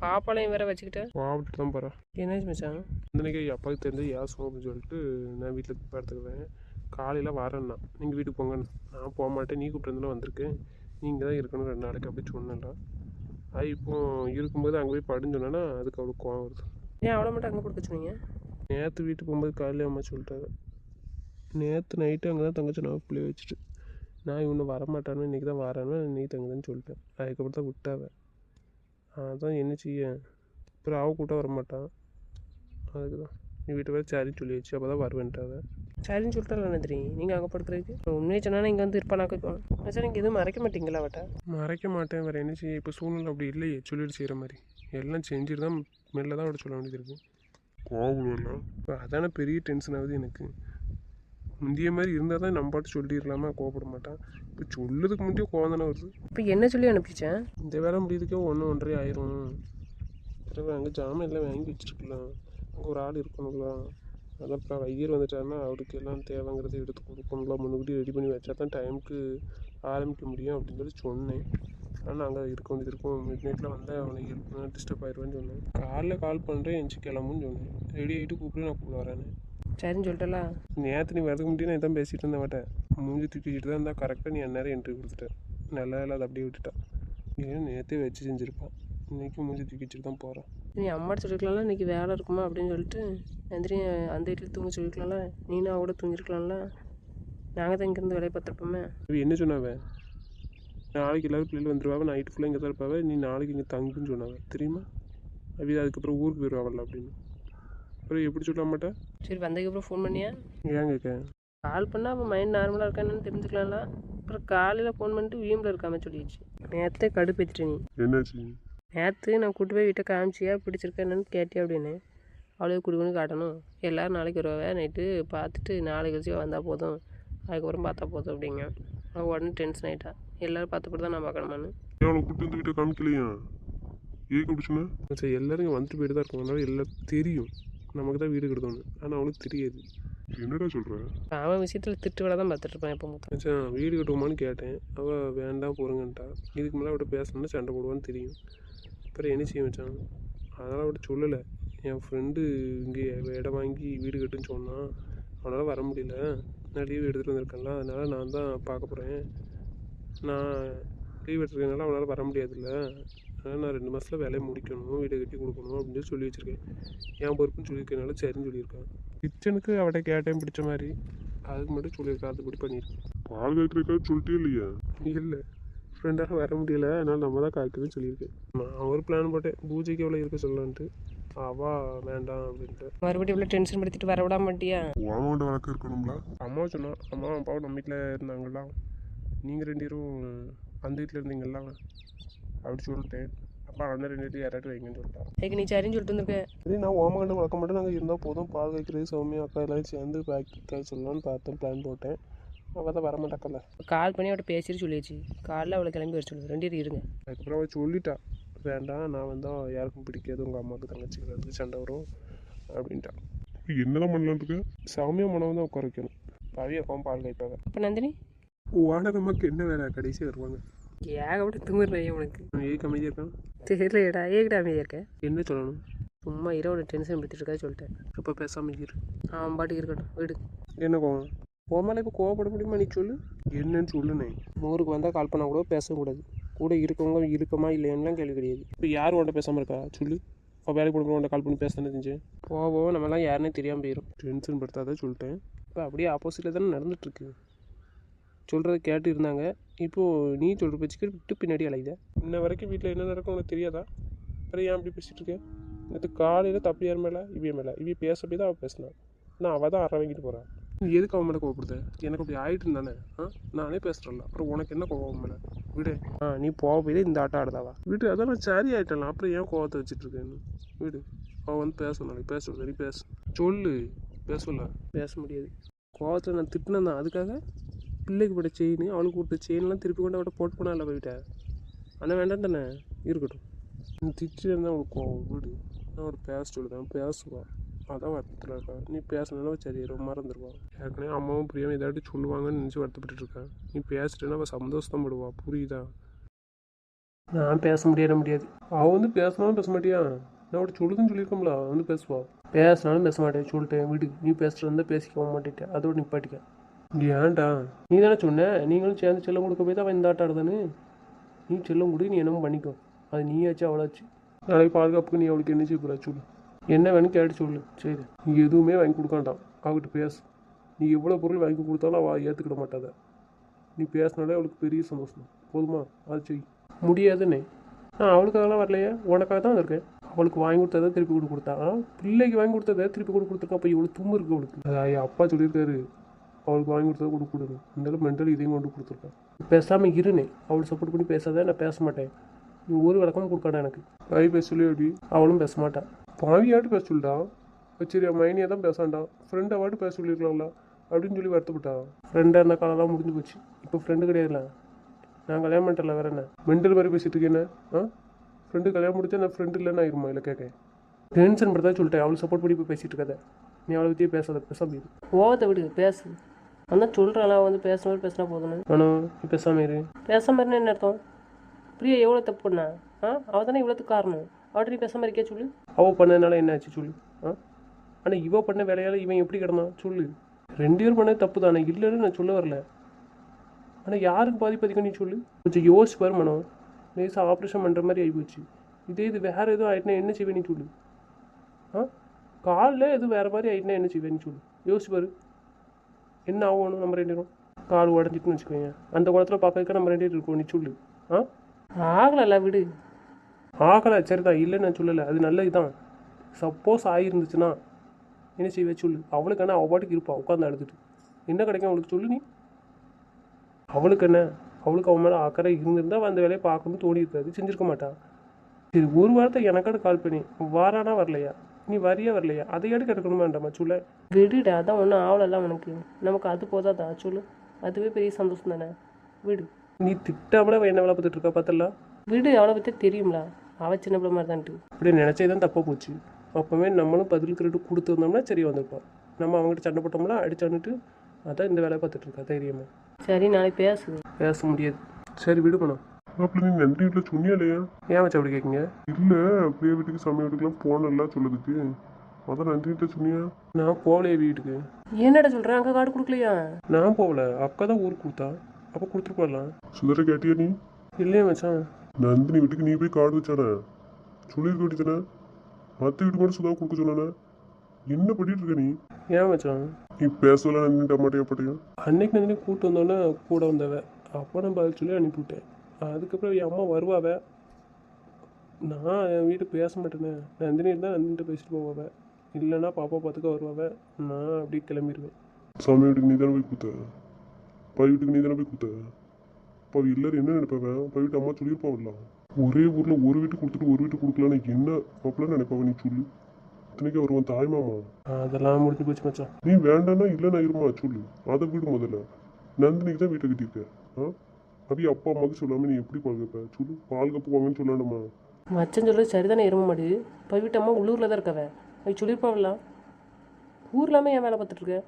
பாப்பாலையும் வேற வச்சுக்கிட்டேன். வாவிட்டு தான் போகிறேன். என்னாச்சு மச்சான்? அன்னைக்கு அப்பாவுக்கு தெரிஞ்சு ஏசும் அப்படின்னு சொல்லிட்டு நான் வீட்டில் பார்த்துக்குவேன். காலையில் வரேன்னா நீங்கள் வீட்டுக்கு போங்கன்னு. நான் போக மாட்டேன், நீ கூப்பிட்டு வந்திருக்கேன், நீங்கள் தான் இருக்கணும் 2 நாளைக்கு அப்படி சொன்னேன்டா. அது இப்போ இருக்கும்போது அங்கே போய் படுன்னு சொன்னேன்னா அதுக்கு அவளுக்கு கோவம் வருது. ஏன் அவ்வளோ மட்டும் அங்கே கொடுக்க சொன்னீங்க? நேற்று வீட்டுக்கு போகும்போது காலையில் அம்மா சொல்லிட்டாங்க. நேற்று நைட்டு அங்கே தான் தங்கச்சி நான் பிள்ளைய வச்சுட்டு, நான் இவனு வரமாட்டானு, இன்றைக்கி தான் வரேன்னு, இன்றைக்கி தங்குதுன்னு சொல்லிட்டேன். அதுக்கப்புறம் தான் விட்டாவேன். அதான் என்ன செய்ய, அப்புறம் அவள் கூட்ட வரமாட்டான். அதுக்கு தான் நீ வீட்டு வேறு சரின்னு சொல்லி வச்சு, அப்போ தான் வருவேன்ட்டாவே. சரின்னு சொல்லிட்டால நந்தினி, நீங்கள் அங்கே படுக்கிறதுக்கு உண்மையை சொன்னால் இங்கே வந்து இருப்பானாக்க வைக்கணும். சார் நீங்கள் எதுவும் மறைக்க மாட்டீங்களா அவட்ட? மறைக்க மாட்டேன், வேறு என்ன செய்ய. இப்போ சூழ்நிலை அப்படி இல்லையே, சொல்லிட்டு செய்கிற மாதிரி எல்லாம் செஞ்சுட்டு தான் மெல்ல தான் அவட சொல்ல வேண்டியது இருக்குது. கோவம் இல்லை. இப்போ அதான பெரிய டென்ஷன் ஆகுது எனக்கு. முந்திய மாதிரி இருந்தால் தான் நம்ம பாட்டு சொல்லிடலாமா, கோவப்பட மாட்டான். இப்போ சொல்லதுக்கு முன்னாடியே கோவம் தானே வருது. இப்போ என்ன சொல்லி அனுப்பிச்சேன்? இந்த வேலை முடியுதுக்கே 1 1.5 ஆயிரும். பிறகு அங்கே ஜாமான் எல்லாம் வாங்கி வச்சுருக்கலாம், அங்கே ஒரு ஆள் இருக்கணும்ல. அதான் அப்புறம் வைத்தியர் வந்துட்டாருன்னா அவருக்கு எல்லாம் தேவைங்கிறத எடுத்து கொடுக்கணும்ல. முன்னுக்கூட்டி ரெடி பண்ணி வச்சா தான் டைமுக்கு ஆரம்பிக்க முடியும் அப்படின்னு சொல்லி சொன்னேன். ஆனால் அங்கே இருக்க வேண்டியது இருக்கும். மிட் நைட்டில் வந்தால் அவனுக்கு ஹெல்ப் டிஸ்டர்ப் ஆயிடுவேன்னு சொன்னேன். காலைல கால் பண்ணுறேன், எஞ்சி கிளம்புன்னு சொன்னேன். ரெடி ஆகிட்டு கூப்பிட்டு நான் கூப்பிட வரேன்னு. சரின்னு சொல்லிட்டல. நேற்று நீ வரதுக்கு முன்னாடி நான் இதான் பேசிகிட்டு இருந்தேன் மாட்டேன். மூஞ்சி தூக்கிட்டு தான் இருந்தால் கரெக்டாக நீ அந்நேரம் என்ட்ரி கொடுத்துட்டேன். நல்லா இல்லை, அதை அப்படியே விட்டுட்டான். ஏன் நேற்றே வச்சு செஞ்சுருப்பான், இன்றைக்கி மூஞ்சி தூக்கி வச்சுட்டு தான் போகிறான். நீ அம்மாட்ட சொல்லிருக்கலாம்ல, இன்றைக்கி வேலை இருக்குமா அப்படின்னு சொல்லிட்டு. நந்தினி அந்த வீட்டில் தூங்க சொல்லிருக்கலாம்ல, நீனும் அவட தூங்கிருக்கலாம்ல. நாங்கள் தான் இங்கேருந்து வேலையை பார்த்துருப்போமே. இவ என்ன சொன்னாவே, நாளைக்கு எல்லோரும் பிள்ளைகள் வந்துடுவாங்க, நைட்டு ஃபுல்லாக இங்கே தான் இருப்பாவே, நீ நாளைக்கு இங்கே தங்குன்னு சொன்னாங்க தெரியுமா. அவ அதுக்கப்புறம் ஊருக்கு போயிடுவாங்கல்ல அப்படின்னு. அப்புறம் எப்படி சொல்ல மாட்டேன். சரி வந்ததுக்கப்புறம் ஃபோன் பண்ணியா? ஏன் கேட்க? கால் பண்ணால் அவன் மைண்ட் நார்மலாக இருக்கான்னு தெரிஞ்சுக்கலாம்ல. அப்புறம் காலையில் ஃபோன் பண்ணிட்டு வீம்பில் இருக்காமல் சொல்லிடுச்சு. நேற்றே கடுப்பேற்றிட்டு நீ. என்னாச்சு? நேற்று நான் கூட்டு போய் வீட்டை காமிச்சியா, பிடிச்சிருக்கா என்னன்னு கேட்டியா அப்படின்னு. அவ்வளோ குடுக்குன்னு காட்டணும். எல்லோரும் நாளைக்கு வருவாங்க, நைட்டு பார்த்துட்டு நாளைக்கு கழிச்சு வந்தால் போதும், அதுக்கப்புறம் பார்த்தா போதும் அப்படிங்க. அவள் உடனே டென்ஷன் ஆகிட்டா. எல்லோரும் பார்த்துப்பட்டு தான் நான் பார்க்கணுமான்னு. அவளை கூப்பிட்டு வந்து வீட்டை காமிக்கலையா? ஏன் அப்படி சொன்ன? சரி எல்லோரும் இங்கே வந்துட்டு போயிட்டு தான் இருக்கும், அதனால எல்லாருக்கும் தெரியும் நமக்கு தான் வீடு கெடுத்தோன்னு. ஆனால் அவனுக்கு தெரியாது. என்னடா சொல்கிற? அவன் விஷயத்தில் திட்டு வேலை தான் பார்த்துட்டு இருப்பான் எப்போ மொத்தம். மச்சான் வீடு கட்டுவோமான்னு கேட்டேன், அவள் வேண்டாம் போகிறேங்கன்ட்டா. இதுக்கு மேலே அவட்ட பேசணும்னா சண்டை போடுவான்னு தெரியும். அப்புறம் என்ன செய்ய மச்சான், அதனால் அவட்ட சொல்லலை. என் ஃப்ரெண்டு இங்கே இடம் வாங்கி வீடு கட்டுன்னு சொன்னான், அவனால் வர முடியல, நான் லீவ் எடுத்துகிட்டு வந்திருக்கேன்ல, அதனால் நான் தான் பார்க்க போகிறேன். நான் லீவ் எடுத்துருக்கனால அவனால் வர முடியாதுல்ல, அதனால் நான் 2 மாதத்தில் வேலையை முடிக்கணும், வீடை கட்டி கொடுக்கணும் அப்படின்னு சொல்லி வச்சுருக்கேன். என் பொறுப்புன்னு சொல்லியிருக்கனால சரின்னு சொல்லியிருக்கான். கிச்சனுக்கு அவட்ட கேட்டேன் பிடிச்ச மாதிரி, அதுக்கு மட்டும் சொல்லியிருக்கேன், அதுபடி பண்ணியிருக்கேன். பால் காய்க்கிறதுக்காக சொல்லிட்டே இல்லையா? இல்லை ஃப்ரெண்டாக வர முடியல, அதனால் நம்ம தான் காய்க்குதுன்னு சொல்லியிருக்கேன். நான் ஒரு பிளான் போட்டேன், பூஜைக்கு எவ்வளோ இருக்க சொல்லலான்ட்டு. அவள் வேண்டாம் அப்படின்ட்டு. மறுபடியும் இவ்வளோ டென்ஷன் படுத்திட்டு வர விடாம மாட்டியா? உன் வழக்கம் இருக்கணும்ல. அம்மா சொன்னான், அம்மா அப்பாவும் நம்ம வீட்டில் இருந்தாங்களா, நீங்கள் 2 பேரும் அந்த வீட்டில் இருந்தீங்களா அப்படி சொல்லிட்டேன். அப்பா அந்த 2 வீட்டில் யாராட்டும் வைங்கன்னு சொல்லிட்டான். அதுக்கு நீ சரின்னு சொல்லிட்டு வந்திருக்க. சரி நான் ஓமகண்டம் வளர்க்க மாட்டேன், நாங்கள் இருந்தால் போதும், பால் வைக்கிறது சௌமியா அக்கா எல்லாரும் சேர்ந்து காய் சொல்லலான்னு பார்த்தேன், பிளான் போட்டேன். அவள் தான் வரமாட்டாக்கல்ல. கால் பண்ணி அவட்ட பேசிட்டு சொல்லிடுச்சு. காலைல அவளை கிளம்பி வர சொல்லு, 2 பேரும் இருங்க. அதுக்கப்புறம் அவள் சொல்லிட்டா, வேண்டாம் நான் வந்தால் யாருக்கும் பிடிக்காது, உங்கள் அம்மாவுக்கு தங்கச்சிக்கு வந்து சண்டை வரும் அப்படின்ட்டான். என்னதான் பண்ணலான்னு இருக்க? சௌமியா மனம் தான் உட்கார வைக்கணும், பவி அப்பாவும் பால் காய்ப்பாங்க. அப்போ நந்தினி ஓனர் அம்மாவுக்கு என்ன வேலை, கடைசி வருவாங்க. ஏகப்பட்ட திமிர்றையே உனக்கு. ஏக்கு அமைதியாக இருக்கான். தெரியலடா, ஏகிட்ட அமைதியாக இருக்க. என்ன சொல்லணும்? சும்மா இரவு டென்ஷன் படுத்திட்டு இருக்கா சொல்லிட்டேன். இப்போ பேசாமல் இரு. அவன் பாட்டுக்கு இருக்கட்டும், வீடு. என்ன கோவம்? கோமால இப்போ கோவப்பட முடியுமா? நீ சொல்லு, என்னன்னு சொல்லுனே. ஊருக்கு வந்தால் கால் பண்ணால் கூட பேசக்கூடாது. கூட இருக்கவங்க இருக்கமா இல்லையான்லாம் கேள்வி கிடையாது. இப்போ யார் உன்ட்ட பேசாமல் இருக்கா சொல்லு. இப்போ வேலைக்கு போடுற உன்ட்ட கால் பண்ணி பேசானே செஞ்சேன். போவோம் நம்மலாம் யாருன்னே தெரியாமல் போயிடும். டென்ஷன் படுத்தாத சொல்லிட்டேன். இப்போ அப்படியே ஆப்போசிட்டில் தானே நடந்துட்டுருக்கு. சொல்கிறத கேட்டு இருந்தாங்க. இப்போது நீ சொல்கிற பேச்சுக்கு விட்டு பின்னாடி அலையுத. இன்ன வரைக்கும் வீட்டில் என்ன நடக்கும் உனக்கு தெரியாதா? அப்புறம் ஏன் அப்படி பேசிகிட்டு இருக்கேன்? நேற்று காலையில் தப்பு யார் மேலே? இவன் மேலே. இவன் பேச போய் தான் அவள் பேசினான். நான் அவள் தான் அரை வாங்கிட்டு போகிறான். நீ எதுக்கு அவன் மேலே கோவப்படுத? எனக்கு அப்படி ஆகிட்டு இருந்தானே. நானே பேசுகிறேன்ல, அப்புறம் உனக்கு என்ன கோவம் மேலே? விடு. நீ போக போய் தான் இந்த ஆட்டம் ஆடுதாவா? விடு, அதான் நான் சரி ஆகிட்டலாம். அப்புறம் ஏன் கோவத்தை வச்சுட்டு இருக்கேன்னு விடு. அவள் வந்து பேசணும், நாளைக்கு பேச நீ பேசு சொல்லு. பேசல, பேச முடியாது. கோவத்தில் நான் திட்டினேன் தான். அதுக்காக பிள்ளைக்கு போட்ட செயின், அவளுக்கு கொடுத்த செயின்லாம் திருப்பி கொண்டு அவட்ட போட்டு போனால போயிட்டேன். ஆனால் வேண்டாம் தானே, இருக்கட்டும். நீ திட்டு இருந்தால் அவளுக்கு கோவம். விடு, நான் ஒரு பேச சொல்லுதான், பேசுவான். அதான் வருத்தத்தில் இருக்கா. நீ பேசினா சரி ரொம்ப மறந்துடுவான். ஏற்கனவே அம்மாவும் பிரியாமல் ஏதாட்டி சொல்லுவாங்கன்னு நினச்சி வருத்தப்பட்டு இருக்கேன். நீ பேசிட்டேன்னா அவள் சந்தோஷம் படுவா. புரியுதா? நான் பேச முடியாது. அவள் வந்து பேசினாலும் பேச மாட்டியா? நான் அவட்ட சொல்லுதுன்னு சொல்லியிருக்கோம்ல, அவள் வந்து பேசுவா. பேசினாலும் பேச மாட்டேன் சொல்லிட்டேன். விடு, நீ பேசுகிட்டு இருந்தால் பேசிக்க மாட்டேன். அதோட நிப்பாட்டிக்க. ஏன்டா? நீ தானே சொன்ன, நீங்களும் சேர்ந்து செல்லம் கொடுக்க போய் தான் அவன் இந்த ஆட்டம் ஆடுதானு. நீ செல்லம் கொடு, நீ என்னமோ பண்ணிக்கோ. அது நீயாச்சு அவளாச்சு. நாளைக்கு பாதுகாப்புக்கு நீ அவளுக்கு என்ன செய்ய போகிறா சொல்லு. என்ன வேணும் கேட்டு சொல்லு. சரி, நீ எதுவுமே வாங்கி கொடுக்காண்டாம். அவகிட்ட பேசு. நீ எவ்வளோ பொருள் வாங்கி கொடுத்தாலும் அவள் ஏற்றுக்கிட மாட்டாத. நீ பேசினாலே அவளுக்கு பெரிய சந்தோஷம். போதுமா? அது செய். முடியாதுன்னே. அவளுக்காகலாம் வரலையே, உனக்காக தான் வந்திருக்கேன். அவளுக்கு வாங்கி கொடுத்ததை திருப்பி கொடுத்தா. பிள்ளைக்கு வாங்கி கொடுத்ததை திருப்பி கொடுத்துருக்கா. அப்போ இவ்வளோ தும்பு இருக்கு அவளுக்கு. அது அப்பா சொல்லியிருக்காரு, அவளுக்கு வாங்கி கொடுத்ததை கொடுக்கூடாது. இருந்தாலும் மென்டல் இதையும் கொண்டு கொடுத்துருக்கேன். பேசாமல் இருனே. அவளுக்கு சப்போர்ட் பண்ணி பேசாத. நான் பேச மாட்டேன். நீ ஒரு விளக்கமும் கொடுக்காண்டா எனக்கு. பாவி பேச சொல்லி அப்படி. அவளும் பேச மாட்டான். பாவியாட்டு பேச சொல்லிட்டா. சரி, மைனியாக தான் பேசாண்டான். ஃப்ரெண்டை வாட்டு பேச சொல்லியிருக்கலாம்ல அப்படின்னு சொல்லி வருத்தப்பட்டான். ஃப்ரெண்டாக இருந்த காலம்லாம் முடிஞ்சு போச்சு. இப்போ ஃப்ரெண்டு கிடையாதுல. நான் கல்யாணம் பண்ணிட்டல, வேற என்ன மென்டல் மாதிரி பேசிட்டு இருக்கேன். ஃப்ரெண்டு கல்யாணம் முடிச்சா நான் ஃப்ரெண்டு இல்லைன்னு ஆயிருமா? இல்லை கேட்க டென்ஷன் படுத்தா சொல்லிட்டேன். அவளுக்கு சப்போர்ட் பண்ணி இப்போ பேசிட்டு இருக்காத. நீ அவளை பற்றியே பேசாத. பேசாம இரு. ஓவத்தை விடு, பேசு. அதான் சொல்கிறாளா, வந்து பேசுனா பேசினா போதும். ஆனால் நீ பேசாம இரு. பேசாம இருந்தா என்ன அர்த்தம்? பிரியா எவ்வளோ தப்பு பண்ணா? அவள் தானே இவ்வளோத்துக்கு காரணம். அவட்ட நீ பேசாமல் இருக்கே சொல்லு. அவள் பண்ணதுனால என்ன ஆச்சு சொல்லு. ஆனால் இவன் பண்ண வேலையால் இவன் எப்படி கிடந்தான் சொல்லு. 2 பேரும் பண்ணது தப்பு தானே, இல்லைன்னு நான் சொல்ல வரல. ஆனால் யாருக்கு பாதிப்பதிக்கும் நீ சொல்லு. கொஞ்சம் யோசிச்சு பாரு. மனம் லேசாக ஆப்ரேஷன் பண்ணுற மாதிரி ஆகிப்போச்சு. இது வேறு எதுவும் ஆகிட்டுனா என்ன செய்வேன் நீ சொல்லு. காலில் எதுவும் வேறு மாதிரி ஆகிட்டுனா என்ன செய்வேன் நீ சொல்லு. யோசிச்சு பாரு. என்ன ஆகணும்? நம்ம 2 பேரும் கால் உடஞ்சிட்டுன்னு வச்சுக்கோங்க. அந்த குளத்தில் பார்க்கறதுக்கு நம்ம 2 பேர் இருக்கோம். நீ சொல்லு. ஆகலை, விடு. ஆகலை, சரிதான். இல்லைன்னு நான் சொல்லலை. அது நல்லது தான். சப்போஸ் ஆகிருந்துச்சுன்னா என்ன செய்வே சொல்லு. அவளுக்கு அவள் பாட்டுக்கு இருப்பாள் உட்காந்து அழுதுட்டு. என்ன கிடைக்கும் அவளுக்கு சொல்லு. நீ அவளுக்கு என்ன? அவளுக்கு அவன் மேலே அக்கறை இருந்திருந்தா அந்த வேலையை பார்க்கணும்னு தோணி இருக்காது, செஞ்சுருக்க மாட்டான். சரி, ஒரு வாரத்தை எனக்காடு கால் பண்ணி வாரானா வரலையா? நீ வரியா வரலையா? அதையாடு கிடக்கணுமா வேண்டாமா சொல்ல. விடுடா, அதான் ஒன்றும் ஆவலெல்லாம் உனக்கு. நமக்கு அது போதாதா சொல்லு. அதுவே பெரிய சந்தோஷம் தானே. விடு. நீ திட்டாமல அவள் என்ன வேலை பார்த்துட்டு இருக்கா பார்த்தலாம். விடு, அவளை பற்றி தெரியுங்களா? அவள் சின்ன பிள்ளை மாதிரி தான்ட்டு. அப்படி நினச்சே தான் தப்பாக போச்சு. அப்போவே நம்மளும் பதில் திருட்டு கொடுத்துருந்தோம்னா சரி வந்திருப்பான். நம்ம அவங்ககிட்ட சண்டை போட்டோம்னா அடிச்சான்னுட்டு அதான் இந்த வேலையை பார்த்துட்டு இருக்கா தைரியமா. சரி, நாளைக்கு பேச முடியாது. சரி, விடு பண்ணோம். அப்படி நீ நன்றி வீட்டில் சொன்னியா இல்லையா? ஏன் வச்சு அப்படி கேட்குங்க? இல்லை, அப்படியே வீட்டுக்கு சமையல் வீட்டுக்குலாம் போனல சொல்லுதுக்கு. அதான் நன்றி வீட்டில் சொன்னியா? நான் போகலையே வீட்டுக்கு. என்னடா சொல்கிறேன்? அங்கே கார்டு கொடுக்கலையா? நான் போகல, அக்கா தான் ஊருக்கு கொடுத்தா. அப்போ கொடுத்துட்டு போடலாம். சுந்தர கேட்டியா நீ? இல்லையே மச்சான். நந்தினி வீட்டுக்கு நீ போய் கார்டு வச்சானே சொல்லியிருக்க வேண்டியதானே? மற்ற வீட்டுக்கு மட்டும் சுதா கொடுக்க சொன்னானே. என்ன பண்ணிட்டு இருக்க நீ? ஏன் மச்சான்? நீ பேசல நந்தினி டமாட்டையா பட்டையும்? அன்னைக்கு நந்தினி கூப்பிட்டு வந்தோன்னே கூட வந்தவ. அப்போ நான் பதில் சொல்லி அனுப்பிவிட்டேன். அதுக்கப்புறம் என் அம்மா வருவாவ. நான் என் வீட்டு பேச மாட்டேனே. நந்தினி இருந்தால் நந்தினிட்ட பேசிட்டு போவாவ. இல்லைன்னா பாப்பா பார்த்துக்க வருவாவ. நான் அப்படியே கிளம்பிடுவேன். சாமி வீட்டுக்கு நீ தானே போய் கொடுத்த? பை வீட்டுக்கு நீ தானே போய் கொடுத்த? இப்போ எல்லாரும் என்ன நினைப்பாவ? பை வீட்டு அம்மா சொல்லியிருப்பாவில்ல. ஒரே ஊரில் ஒரு வீட்டுக்கு கொடுத்துட்டு ஒரு வீட்டுக்கு கொடுக்கலான்னு என்ன அப்பெல்லாம் நினைப்பாவ நீ சொல்லு. இத்தனைக்கு வருவான் தாய்மாமா. அதெல்லாம் முடிஞ்சு போச்சு மச்சான். நீ வேண்டான்னா இல்லைன்னா இருமா சொல்லு. அதை வீடு முதல்ல நந்தினிக்கு தான் வீட்டை கட்டியிருக்க. அப்படியே அப்பா அம்மாவுக்கு சொல்லாமல் நீ எப்படி பால் கப்ப சொல்லு. பால் கப்பு வாங்கன்னு சொல்லணுமா? மச்சன் சொல்கிறது சரிதானே எரும மாடு. பவிட்டம்மா உள்ளூரில் தான் இருக்கவ. அது சொல்லியிருப்பாவில்ல. ஊர்லாமே ஏன் வேலை பார்த்துட்ருக்க?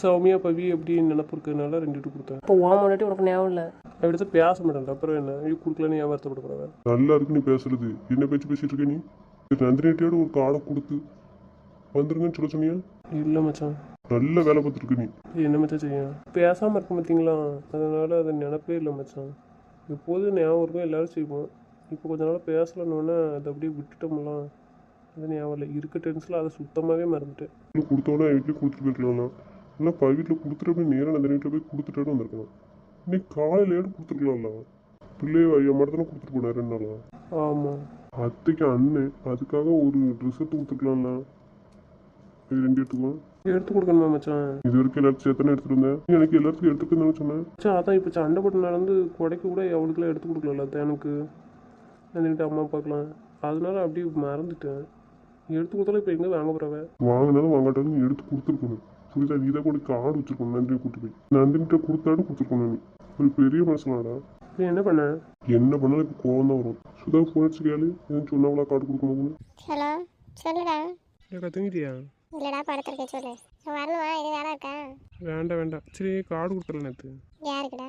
சௌமியா பவி எப்படி நினப்பு இருக்கிறதுனால 2 வீட்டு கொடுத்தேன். இப்போ உன் முன்னாடி உனக்கு ஞாபகம் இல்லை. எடுத்து பேச மாட்டேன். அப்புறம் என்ன கொடுக்கலன்னு ஏன் வருத்தப்படக்கூடாது? நல்லா இருக்கு நீ பேசுறது. என்ன பேச்சு பேசிட்டு இருக்க நீ? நந்தினியோட ஒரு கார்டை கொடுத்து வந்துருங்கன்னு சொல்ல சொன்னியா? இல்லை மச்சான். நல்ல வேலை பார்த்துருக்கு நீ. என்ன மச்சான் செய்யும்? பேசாமல் இருக்க மாட்டீங்களா? அதனால் அது நினப்பே இல்லை மச்சான். எப்போதும் ஞாபகம் இருக்கும், எல்லோரும் செய்வோம். இப்போ கொஞ்ச நாள் பேசலன்னொன்னே அதை அப்படியே விட்டுட்டோம்லாம். அது ஞாபகம் இல்லை. இருக்க டென்ஷனில் அதை சுத்தமாகவே மறந்துட்டேன். இன்னும் கொடுத்தோன்னா என் வீட்டில் கொடுத்துட்டு போயிருக்கலாம். இல்லை வீட்டில் கொடுத்துட்டு அப்படியே நேராக நந்தினி வீட்டில் போய் கொடுத்துட்டு வந்திருக்கலாம். இன்னைக்கு காலையிலேயே கொடுத்துருக்கலாம்ல. பிள்ளைய என் மட்டும் தானே கொடுத்துட்டு போனேன் 2 நாளா. ஆமாம். அத்தைக்கு அண்ணன் அதுக்காக ஒரு ட்ரெஸ் எடுத்து கொடுத்துருக்கலாம்ல. இது 2 எடுத்துக்கலாம். எடுத்து கொடுக்கணுமா மச்சான்? இது வரைக்கும் எல்லாத்தையும் சேர்த்தானே எடுத்துட்டு வந்தேன். நீ எனக்கு எல்லாத்துக்கும் எடுத்துக்கன்னு சொன்னேன். மச்சான் அதான் இப்போ சண்டை போட்டு நடந்து கொடைக்கு கூட அவளுக்குலாம் எடுத்து கொடுக்கல. எனக்கு நந்தினிட்டு அம்மா அப்பாக்கலாம். அதனால அப்படியே மறந்துட்டேன். எடுத்து கொடுத்தாலும் இப்போ எங்கே வாங்க போகிறவன்? வாங்கினாலும் வாங்காட்டாலும் நீ எடுத்து கொடுத்துருக்கணும். புரியுதா? நீ தான் கூட கார்டு வச்சிருக்கணும். நந்தினி கூட்டு போய் நந்தினிட்ட கொடுத்தாலும் கொடுத்துருக்கணும். நீ ஒரு பெரிய மனுஷனாடா. நீ என்ன பண்ண? என்ன பண்ணாலும் இப்போ கோவம் தான் வரும். சுதா ஃபோன் அடிச்சு கேளு. எதுவும் சொன்னாவளா கார்டு கொடுக்கணும்னு? ஹலோ சொல்லுடா. ஏக்கா தூங்கிட்டியா? இல்லைடா படுத்துருக்கேன் சொல்லு. வரணுமா? இது வேலை இருக்கா? வேண்டாம் வேண்டாம். சரி கார்டு கொடுத்தல நேற்று. யாருக்குடா?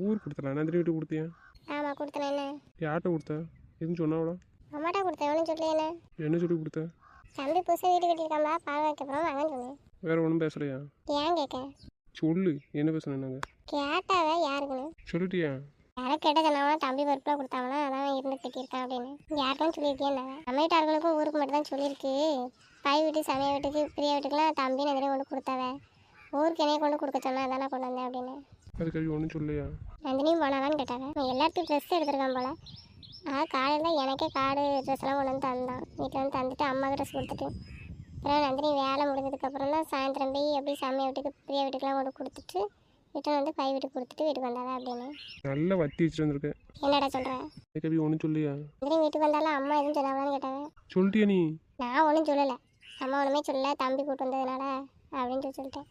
ஊருக்கு கொடுத்தல. நந்தினி வீட்டுக்கு கொடுத்தியா? ஆமாம் கொடுத்தேன். என்ன யார்கிட்ட கொடுத்த? எதுவும் சொன்னாவளா? அம்மாட்டா கொடுத்தேன். ஒன்றும் சொல்லி என்ன என்ன சொல்லி கொடுத்த? தம்பி புதுசாக வீடு கட்டியிருக்காம்பா, பால் வைக்கப்புறம் வாங்கன்னு சொன்னேன். வேற ஒன்றும் பேசலையா? ஏன் கேட்க? சொல்லு என்ன பேசணும் நாங்கள். கேட்டாவே யாருக்குன்னு சொல்லிட்டியா? யாரும் கேட்ட சொன்னாங்கன்னா தம்பி பொறுப்பில் கொடுத்தாங்கன்னா அதான் இருந்து கட்டியிருக்கான் அப்படின்னு. யாருக்கும் சொல்லியிருக்கேன். நம்ம வீட்டார்களுக்கும் ஊருக்கு மட்டும் தான் சொல்லியிருக்கு. பாய் வீட்டு சமைய வீட்டுக்கு பிரியா வீட்டுக்குலாம் தம்பி நந்தினி கொண்டு கொடுத்தாவே. ஊருக்கு என்னைய கொண்டு கொடுக்க சொன்னா அதான் நான் கொண்டு வந்தேன் அப்படின்னு. அதுக்காக ஒன்றும் சொல்லையா? நந்தினியும் போனாதான்னு கேட்டாங்க. எல்லாத்துக்கும் ட்ரெஸ் எடுத்துருக்கான் போல. காலையில் எனக்கே கார்டு ட்ரெஸ்லாம் கொண்டு வந்து தந்தான். வீட்டில் வந்து தந்துட்டு அம்மாவுக்கு ட்ரெஸ் கொடுத்துட்டு அப்புறம் நந்தினி வேலை முடிஞ்சதுக்கப்புறம் தான் சாயந்தரம் போய் அப்படியே சமைய வீட்டுக்கு பிரியா வீட்டுக்குலாம் கொண்டு கொடுத்துட்டு ரிட்டன் வந்து பை வீட்டுக்கு கொடுத்துட்டு வீட்டுக்கு வந்தாதான் அப்படின்னு. நல்லா வத்தி வச்சுட்டு வந்திருக்கேன். என்னடா சொல்கிறேன்? அதுக்காக ஒன்றும் சொல்லியா? நந்தினி வீட்டுக்கு வந்தாலும் அம்மா எதுவும் சொல்லாமலான்னு கேட்டாங்க. சொல்லிட்டியா நீ? நான் ஒன்றும் சொல்லலை. அம்மா ஒன்றுமே சொல்லலை, தம்பி கூட்டு வந்ததுனால அப்படின்னு சொல்லிட்டேன்.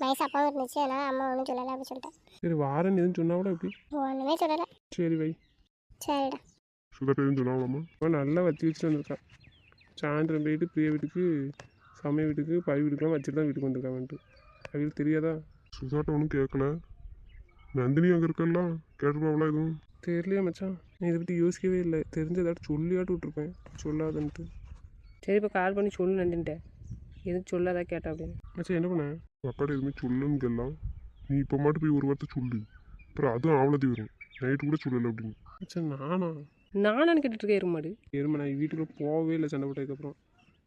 வயசு அப்பாவும் இருந்துச்சு, அதனால் அம்மா ஒன்றும் சொல்லலை அப்படின்னு சொல்லிட்டேன். சரி வாரன்னு எதுவும் சொன்னாவிட எப்படி? ஒன்றுமே சொல்லலை. சரி வை. சரிடா. சுதா எதுவும் சொன்னாவலாமா? அவன் நல்லா வத்தி வச்சுட்டு வந்திருக்கா. சாயந்தரம் போயிட்டு பிரியா வீட்டுக்கு சமைய வீட்டுக்கு பை வீட்டுக்குலாம் வச்சுட்டு தான் வீட்டுக்கு வந்திருக்கான்ட்டு. அவங்களுக்கு தெரியாதா? சுதாட்ட ஒன்றும் கேட்கல. நந்தினி அங்கே இருக்கலாம் கேட்டுருப்பாங்களா எதுவும்? தெரியலையே மச்சான். நீ இதை பற்றி யோசிக்கவே இல்லை. தெரிஞ்சதாட்டு சொல்லியாட்டு விட்ருப்பேன், சொல்லாதன்ட்டு. சரி இப்போ கால் பண்ணி சொல்லு நந்தின்ட்டேன். எதுக்கு சொல்லாதா கேட்டா அப்படின்னு. மச்சான் என்ன பண்ண? அப்பாட்ட எதுவுமே சொல்லுன்னு கேட்கலாம். நீ இப்போ மட்டும் போய் ஒரு வார்த்தை சொல்லு. அப்புறம் அதுவும் ஆவலத்தி வரும். நைட்டு கூட சொல்லலை அப்படின்னு. மச்சான் நானா? நானான்னு கேட்டுட்டு இருக்கேன் எருமாடு. எருமை நான் வீட்டுக்குள்ளே போகவே இல்லை சண்டை போட்டதுக்கப்புறம்.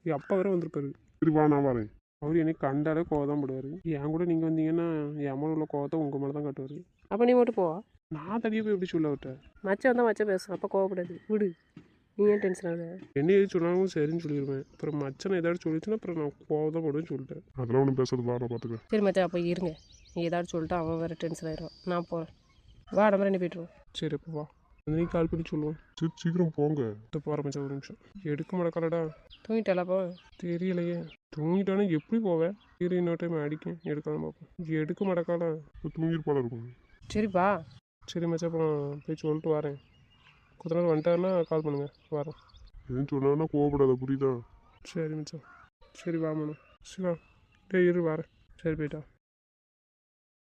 என் அப்பா வேற வந்திருப்பாரு. சரி வா நான் வரேன். அவர் என்னை கண்டாலே கோவம் தான் போடுவார். என் கூட நீங்கள் வந்தீங்கன்னா என் அம்மா உள்ள கோவத்தை உங்கள் மேலே தான் காட்டுவார். அப்போ நீ மட்டும் போவா? நான் தனியாக போய் எப்படி சொல்ல விட்டேன்? மச்சான் தான் மச்சான் பேசும். அப்போ கோவப்படாது விடு. நீ ஏன் டென்ஷன் ஆகுது? என்ன எது சொன்னாலும் சரின்னு சொல்லிடுவேன். அப்புறம் மச்சனை ஏதாச்சும் சொல்லிச்சுன்னா அப்புறம் நான் கோவம் தான் போடுவேன்னு சொல்லிட்டேன். அதெல்லாம் ஒன்றும் பேசாது வா, நான் பார்த்துக்கிறேன். சரி மச்சான் அப்போ இருங்க. நீ ஏதாச்சும் சொல்லிட்டு அவன் வேறு டென்ஷன் ஆயிடுவான். நான் போகிறேன். வா நம்ம ரெண்டு போய்ட்டுருவோம். சரி அப்போ வா. நீ கால் பண்ணி சொல்லுவோம். சரி சீக்கிரம் போங்க. இப்போ போகிற மச்சான் ஒரு நிமிஷம். எடுக்க மாட்டேக்காலடா. தூங்கிட்டாலாப்போ? தெரியலையே. தூங்கிட்டானே எப்படி போவேன்? சரி இன்னொரு டைம் அடிக்கும் எடுக்கலாம் பார்ப்போம். எடுக்க மாட்டேக்கால. இப்போ தூங்கிருப்பால இருக்கும். சரிப்பா. சரி மச்சான் அப்புறம் போய் சொல்லிட்டு வரேன். கொஞ்ச நாள் வந்துட்டாருன்னா கால் பண்ணுங்கள் வரேன். எதுவும் சொன்னாங்கன்னா கோவப்படாத, புரியுதா? சரி மச்சான். சரி வா மனு. சிவா டே இரு வரேன். சரி போயிட்டா.